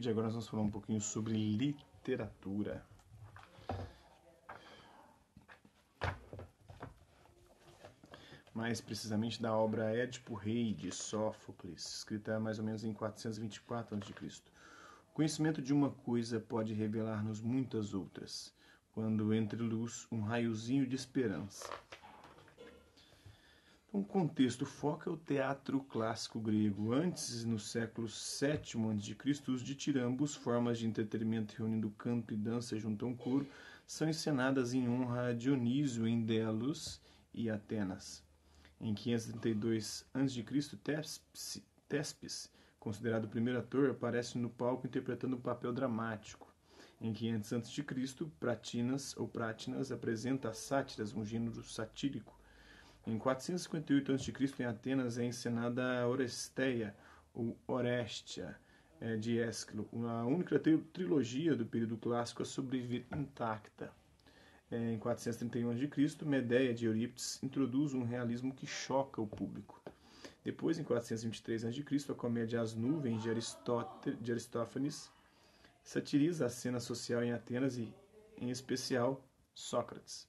Agora nós vamos falar um pouquinho sobre literatura. Mais precisamente da obra Édipo Rei, de Sófocles, escrita mais ou menos em 424 a.C. O conhecimento de uma coisa pode revelar-nos muitas outras, quando entre luz um raiozinho de esperança. Então, o contexto foca o teatro clássico grego. Antes, no século VII a.C., os ditirambos, formas de entretenimento reunindo canto e dança junto a um coro, são encenadas em honra a Dionísio em Delos e Atenas. Em 532 a.C., Tespes, considerado o primeiro ator, aparece no palco interpretando um papel dramático. Em 500 a.C., Prátinas apresenta as sátiras, um gênero satírico. Em 458 a.C., em Atenas, é encenada a Oresteia, ou Orestia, de Ésquilo, a única trilogia do período clássico a sobreviver intacta. Em 431 a.C., Medéia de Eurípides introduz um realismo que choca o público. Depois, em 423 a.C., a comédia As Nuvens, de Aristófanes, satiriza a cena social em Atenas e, em especial, Sócrates.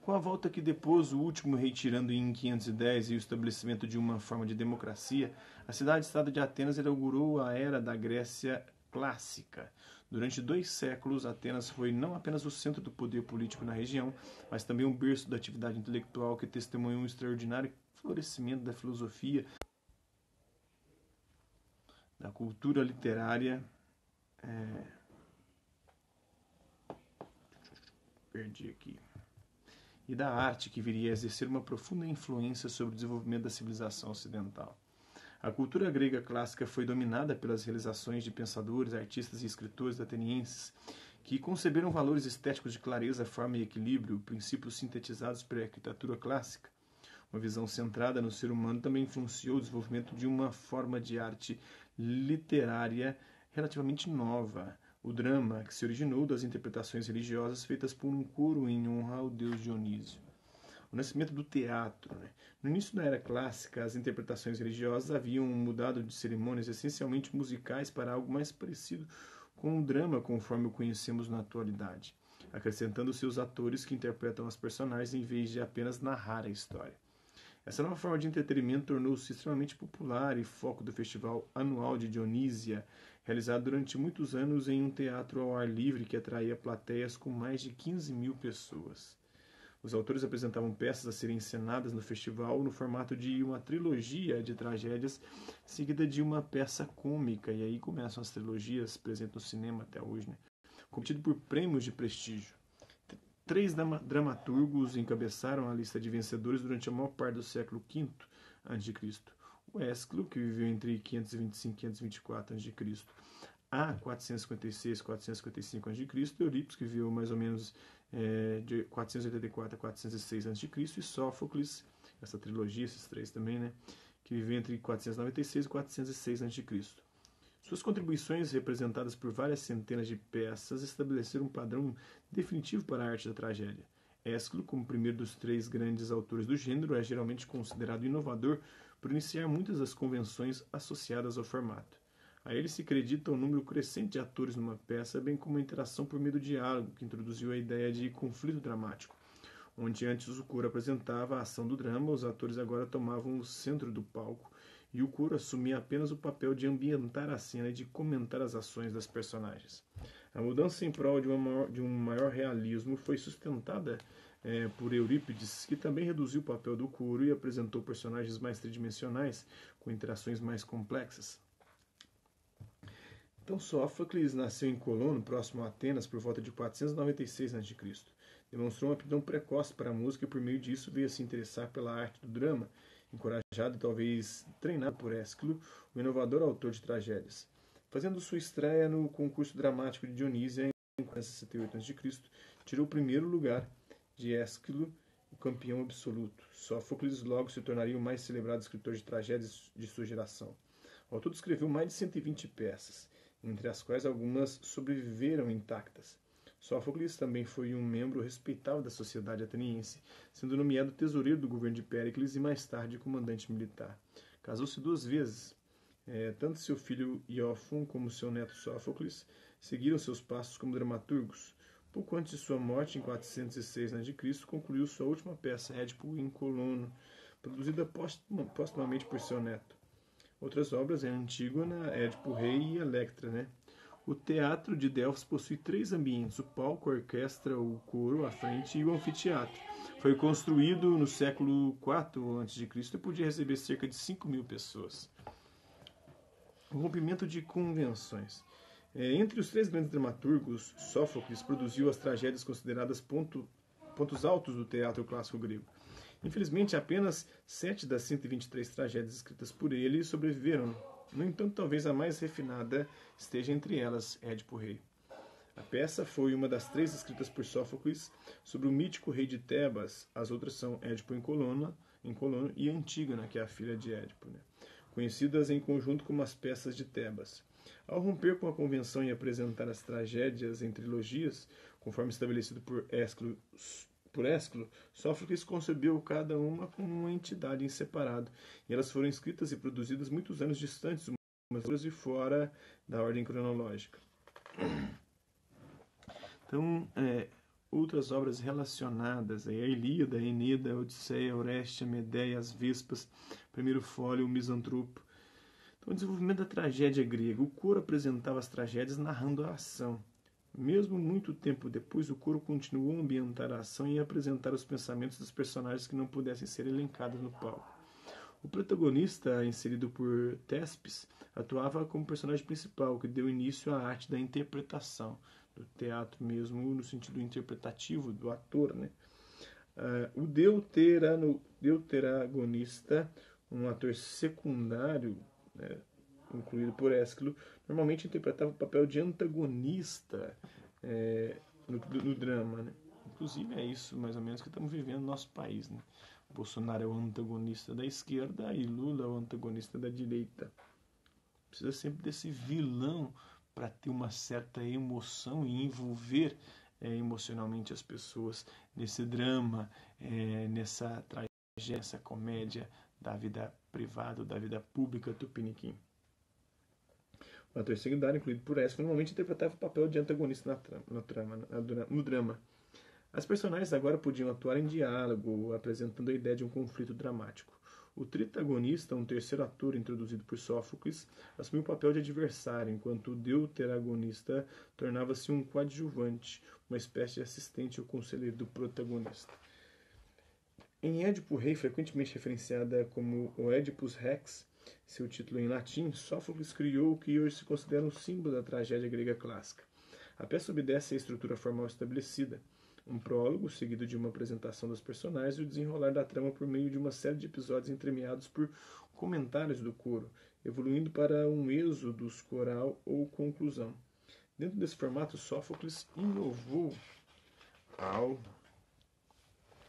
Com a volta que depôs o último rei tirano em 510 e o estabelecimento de uma forma de democracia, a cidade-estado de Atenas inaugurou a era da Grécia clássica. Durante 2 séculos, Atenas foi não apenas o centro do poder político na região, mas também um berço da atividade intelectual que testemunhou um extraordinário florescimento da filosofia, da cultura literária. Perdi aqui. E da arte, que viria a exercer uma profunda influência sobre o desenvolvimento da civilização ocidental. A cultura grega clássica foi dominada pelas realizações de pensadores, artistas e escritores atenienses que conceberam valores estéticos de clareza, forma e equilíbrio, princípios sintetizados pela arquitetura clássica. Uma visão centrada no ser humano também influenciou o desenvolvimento de uma forma de arte literária relativamente nova, o drama, que se originou das interpretações religiosas feitas por um coro em honra ao deus Dionísio. O nascimento do teatro. No início da era clássica, as interpretações religiosas haviam mudado de cerimônias essencialmente musicais para algo mais parecido com o drama conforme o conhecemos na atualidade, acrescentando seus atores que interpretam as personagens em vez de apenas narrar a história. Essa nova forma de entretenimento tornou-se extremamente popular e foco do festival anual de Dionísia, realizado durante muitos anos em um teatro ao ar livre que atraía plateias com mais de 15 mil pessoas. Os autores apresentavam peças a serem encenadas no festival no formato de uma trilogia de tragédias, seguida de uma peça cômica, e aí começam as trilogias presentes no cinema até hoje, competido por prêmios de prestígio. 3 dramaturgos encabeçaram a lista de vencedores durante a maior parte do século V a.C. O Ésquilo, que viveu entre 525 e 524 a.C., a 456 e 455 a.C., e Eurípides, que viveu mais ou menos de 484 a 406 a.C., e Sófocles, essa trilogia, esses 3 também, que viveu entre 496 e 406 a.C. Suas contribuições, representadas por várias centenas de peças, estabeleceram um padrão definitivo para a arte da tragédia. Ésquilo, como primeiro dos 3 grandes autores do gênero, é geralmente considerado inovador por iniciar muitas das convenções associadas ao formato. A ele se acredita um número crescente de atores numa peça, bem como a interação por meio do diálogo, que introduziu a ideia de conflito dramático. Onde antes o coro apresentava a ação do drama, os atores agora tomavam o centro do palco, e o coro assumia apenas o papel de ambientar a cena e de comentar as ações das personagens. A mudança em prol de um maior realismo foi sustentada por Eurípides, que também reduziu o papel do coro e apresentou personagens mais tridimensionais, com interações mais complexas. Então, Sófocles nasceu em Colono, próximo a Atenas, por volta de 496 a.C. Demonstrou uma aptidão precoce para a música e, por meio disso, veio a se interessar pela arte do drama, encorajado e talvez treinado por Ésquilo, o inovador autor de tragédias. Fazendo sua estreia no concurso dramático de Dionísia em 468 a.C., tirou o primeiro lugar de Ésquilo, o campeão absoluto. Sófocles logo se tornaria o mais celebrado escritor de tragédias de sua geração. O autor escreveu mais de 120 peças, entre as quais algumas sobreviveram intactas. Sófocles também foi um membro respeitável da sociedade ateniense, sendo nomeado tesoureiro do governo de Péricles e mais tarde comandante militar. Casou-se 2 vezes. Tanto seu filho Iófon como seu neto Sófocles seguiram seus passos como dramaturgos. Pouco antes de sua morte, em 406 a.C., concluiu sua última peça, Édipo em Colono, produzida póstumamente por seu neto. Outras obras é Antígona, Édipo Rei e Electra, né? O teatro de Delfos possui 3 ambientes: o palco, a orquestra, o coro, a frente e o anfiteatro. Foi construído no século IV a.C. e podia receber cerca de 5.000 pessoas. O rompimento de convenções. Entre os 3 grandes dramaturgos, Sófocles produziu as tragédias consideradas pontos altos do teatro clássico grego. Infelizmente, apenas 7 das 123 tragédias escritas por ele sobreviveram. No entanto, talvez a mais refinada esteja entre elas, Édipo Rei. A peça foi uma das 3 escritas por Sófocles sobre o mítico rei de Tebas. As outras são Édipo em Colono e Antígona, que é a filha de Édipo, né? Conhecidas em conjunto como as peças de Tebas. Ao romper com a convenção e apresentar as tragédias em trilogias, conforme estabelecido por Ésquilo, Sófocles concebeu cada uma como uma entidade em separado, e elas foram escritas e produzidas muitos anos distantes umas outras e fora da ordem cronológica. Então, outras obras relacionadas, a Ilíada, a Eneida, a Odisseia, a Orestes, a Medeia, as Vespas, Primeiro Fólio, o Misantropo. Então, o desenvolvimento da tragédia grega. O coro apresentava as tragédias narrando a ação. Mesmo muito tempo depois, o coro continuou a ambientar a ação e a apresentar os pensamentos dos personagens que não pudessem ser elencados no palco. O protagonista, inserido por Tespes, atuava como personagem principal, que deu início à arte da interpretação, do teatro mesmo, no sentido interpretativo do ator, né? O deuteragonista, um ator secundário, né, incluído por Ésquilo, normalmente interpretava o papel de antagonista no drama, né? Inclusive é isso mais ou menos que estamos vivendo no nosso país, né? Bolsonaro é o antagonista da esquerda e Lula é o antagonista da direita. Precisa sempre desse vilão para ter uma certa emoção e envolver emocionalmente as pessoas nesse drama, nessa tragédia, nessa comédia da vida privada, da vida pública tupiniquim. O ator secundário, incluído por Ésquilo, normalmente interpretava o papel de antagonista no drama. As personagens agora podiam atuar em diálogo, apresentando a ideia de um conflito dramático. O tritagonista, um terceiro ator introduzido por Sófocles, assumiu o papel de adversário, enquanto o deuteragonista tornava-se um coadjuvante, uma espécie de assistente ou conselheiro do protagonista. Em Édipo Rei, frequentemente referenciada como o Oedipus Rex, seu título em latim, Sófocles criou o que hoje se considera um símbolo da tragédia grega clássica. A peça obedece à estrutura formal estabelecida. Um prólogo, seguido de uma apresentação dos personagens e o desenrolar da trama por meio de uma série de episódios entremeados por comentários do coro, evoluindo para um êxodo coral ou conclusão. Dentro desse formato, Sófocles inovou ao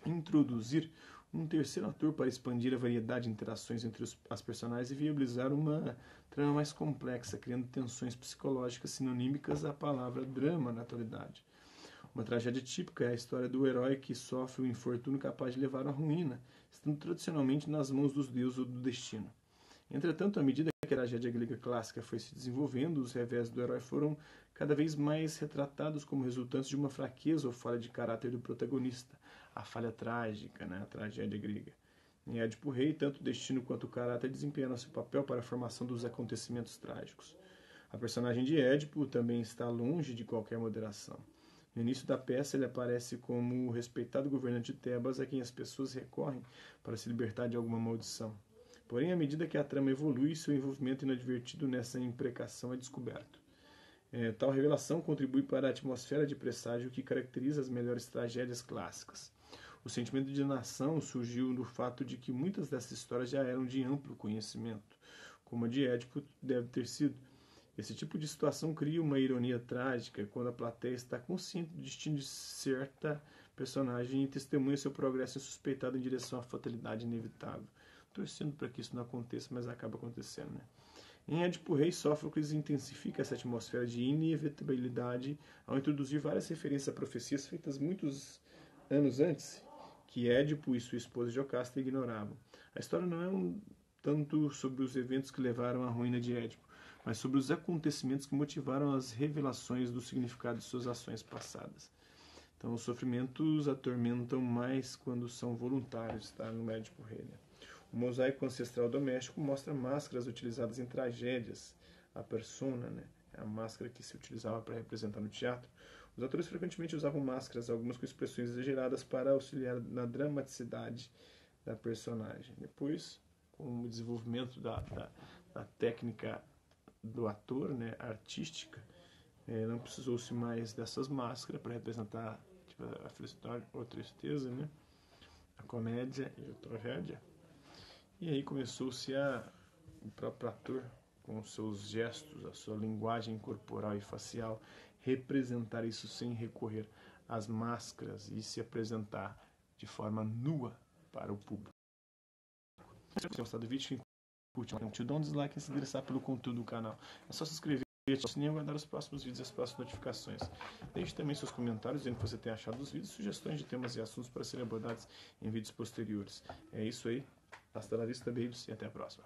introduzir um terceiro ator para expandir a variedade de interações entre as personagens e viabilizar uma trama mais complexa, criando tensões psicológicas sinonímicas à palavra drama na atualidade. Uma tragédia típica é a história do herói que sofre um infortúnio capaz de levar à ruína, estando tradicionalmente nas mãos dos deuses ou do destino. Entretanto, à medida que a tragédia grega clássica foi se desenvolvendo, os revés do herói foram cada vez mais retratados como resultantes de uma fraqueza ou falha de caráter do protagonista, a falha trágica, né, a tragédia grega. Em Édipo Rei, tanto o destino quanto o caráter desempenham seu papel para a formação dos acontecimentos trágicos. A personagem de Édipo também está longe de qualquer moderação. No início da peça, ele aparece como o respeitado governante de Tebas a quem as pessoas recorrem para se libertar de alguma maldição. Porém, à medida que a trama evolui, seu envolvimento inadvertido nessa imprecação é descoberto. Tal revelação contribui para a atmosfera de presságio que caracteriza as melhores tragédias clássicas. O sentimento de nação surgiu no fato de que muitas dessas histórias já eram de amplo conhecimento, como a de Édipo deve ter sido. Esse tipo de situação cria uma ironia trágica quando a plateia está consciente do destino de certa personagem e testemunha seu progresso insuspeitado em direção à fatalidade inevitável. Torcendo para que isso não aconteça, mas acaba acontecendo, né? Em Édipo Rei, Sófocles intensifica essa atmosfera de inevitabilidade ao introduzir várias referências a profecias feitas muitos anos antes, que Édipo e sua esposa Jocasta ignoravam. A história não é tanto sobre os eventos que levaram à ruína de Édipo, mas sobre os acontecimentos que motivaram as revelações do significado de suas ações passadas. Então, os sofrimentos atormentam mais quando são voluntários, tá? No Édipo Rei, né? O mosaico ancestral doméstico mostra máscaras utilizadas em tragédias, a persona, né? É a máscara que se utilizava para representar no teatro. Os atores frequentemente usavam máscaras, algumas com expressões exageradas, para auxiliar na dramaticidade da personagem. Depois, com o desenvolvimento da técnica do ator, né, artística, não precisou-se mais dessas máscaras para representar tipo, a felicidade ou a tristeza, né, a comédia e a tragédia. E aí começou-se o próprio ator, com os seus gestos, a sua linguagem corporal e facial, representar isso sem recorrer às máscaras e se apresentar de forma nua para o público. Se você gostou do vídeo, curte, dá um dislike e se interessar pelo conteúdo do canal. É só se inscrever, ativar o sininho e aguardar os próximos vídeos e as próximas notificações. Deixe também seus comentários dizendo o que você tem achado dos vídeos, sugestões de temas e assuntos para serem abordados em vídeos posteriores. É isso aí. Hasta la vista, babies, e até a próxima.